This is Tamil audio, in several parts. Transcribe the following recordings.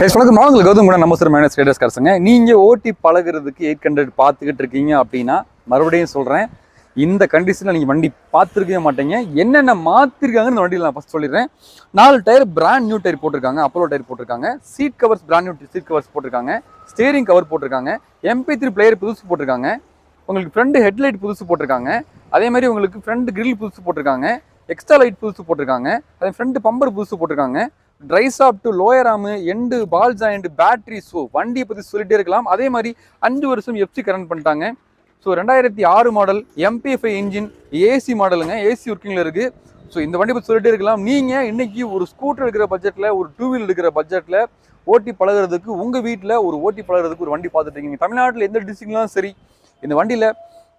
வணக்கம். நாங்கள் கௌதம் கூட நம்ம சார் மேனேஜ் ட்ரேடர்ஸ் காசுங்க. நீங்கள் ஓட்டி பழகிறதுக்கு 800 பார்த்துக்கிட்டு இருக்கீங்க அப்படின்னா மறுபடியும் சொல்கிறேன், இந்த கண்டிஷனில் நீங்கள் வண்டி பார்த்துருக்கவே மாட்டீங்க. என்னென்ன மாற்றிருக்காங்கன்னு இந்த வண்டியில் நான் ஃபஸ்ட் சொல்லிடுறேன். 4 டயர் பிராண்ட் நியூ டயர் போட்டிருக்காங்க, அப்போலோ டயர் போட்டிருக்காங்க. Seat covers brand new seat covers போட்டிருக்காங்க. ஸ்டேரிங் கவர் போட்டிருக்காங்க. MP3 பிளேயர் புதுசு போட்டிருக்காங்க. உங்களுக்கு ஃப்ரண்ட் ஹெட்லைட் புதுசு போட்டிருக்காங்க. அதே மாதிரி உங்களுக்கு ஃப்ரண்ட் கிரில் புதுசு போட்டிருக்காங்க. எக்ஸ்ட்ரா லைட் புதுசு போட்டிருக்காங்க. அதே ஃப்ரண்ட் பம்பர் புதுசு போட்டிருக்காங்க. Drive shaft, lower arm, end, ball joint, battery. So வண்டியை பற்றி சொல்லிட்டே இருக்கலாம். அதே மாதிரி 5 வருஷம் எஃப்சி கரண்ட் பண்ணிட்டாங்க. So 2006 model MP5 engine, AC மாடலுங்க, ஏசி ஒர்க்கிங்கில் இருக்குது. ஸோ இந்த வண்டி பற்றி சொல்லிட்டே இருக்கலாம். நீங்கள் இன்றைக்கி ஒரு ஸ்கூட்டர் எடுக்கிற பட்ஜெட்டில், ஒரு 2 வீலர் எடுக்கிற பட்ஜெட்டில் ஓட்டி பழகிறதுக்கு, உங்கள் வீட்டில் ஒரு ஓட்டி பழகிறதுக்கு ஒரு வண்டி பார்த்துட்டு இருக்கீங்க. தமிழ்நாட்டில் எந்த டிஸ்ட்ரிக்ட்லாம் சரி, இந்த வண்டியில்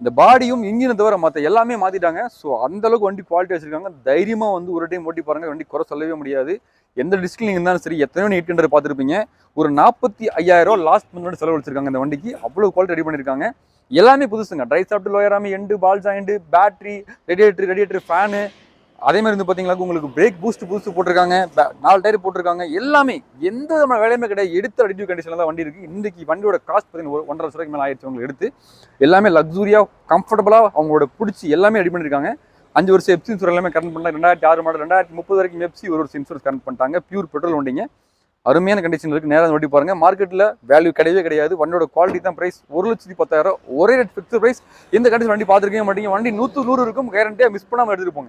இந்த பாடியும் இன்ஜினை தவிர மற்ற எல்லாமே மாற்றிட்டாங்க. ஸோ அந்தளவுக்கு வண்டி குவாலிட்டி வச்சுருக்காங்க. தைரியமாக வந்து ஒரு டைம் ஓட்டி பாருங்கள், வண்டி குறை சொல்லவே முடியாது. எந்த டிஸ்ட்ரிக்ட் நீங்கள் இருந்தாலும் சரி, எத்தனையோ 800 பார்த்துருப்பீங்க. ஒரு 45,000 லாஸ்ட் மந்த் செலவு வச்சிருக்காங்க இந்த வண்டிக்கு. அவ்வளோ குவாலிட்டி ரெடி பண்ணியிருக்காங்க. எல்லாமே புதுசுங்க. Dry shaft, lower arm, end, ball joint, battery, radiator fan. அதே மாதிரி வந்து பார்த்தீங்களா உங்களுக்கு பிரேக் பூஸ்ட் புதுசு போட்டிருக்காங்க. 4 டயர் போட்டிருக்காங்க. எல்லாமே எந்த விதமான வேலையுமே கிடையாது. எடுத்து அடிட்டிவ் கண்டிஷனில் தான் வண்டி இருக்குது. இன்றைக்கி வண்டியோட காஸ்ட் பார்த்தீங்கன்னா 1.5 லட்ச ரூபாய்க்கு மேலே ஆயிடுச்சு. அவங்களுக்கு எடுத்து எல்லாமே லக்ஸூரியாக, கம்ஃபர்டபுளாக அவங்களோட பிடிச்சி எல்லாமே ரெடி பண்ணியிருக்காங்க. 5 வருஷம் எஃப்சி இன்சூரன்ஸ் எல்லாமே கரண்ட் பண்ணாங்க. 2006 மாடல், 2030 வரைக்கும் எஃப்சி, ஒரு வருஷம் இன்சூரன்ஸ் கரண்ட் பண்ணிட்டாங்க. பியூர் பெட்ரோல் வண்டிங்க. அருமையான கண்டிஷன் இருக்குது. நேராக ஓட்டி பாருங்கள். மார்க்கெட்டில் வேல்யூ கிடையவே கிடையாது. வண்டியோட குவாலிட்டி தான் ப்ரைஸ். 1,10,000 ஒரே ரேட் ஃபிக்ஸ்டு ப்ரைஸ். இந்த கண்டிஷன் வண்டி பார்த்துருக்கவே மாட்டீங்க. வண்டி 100 இருக்கும். கேரண்டியாக மிஸ் பண்ணாமல் எடுத்துகிட்டு போங்க.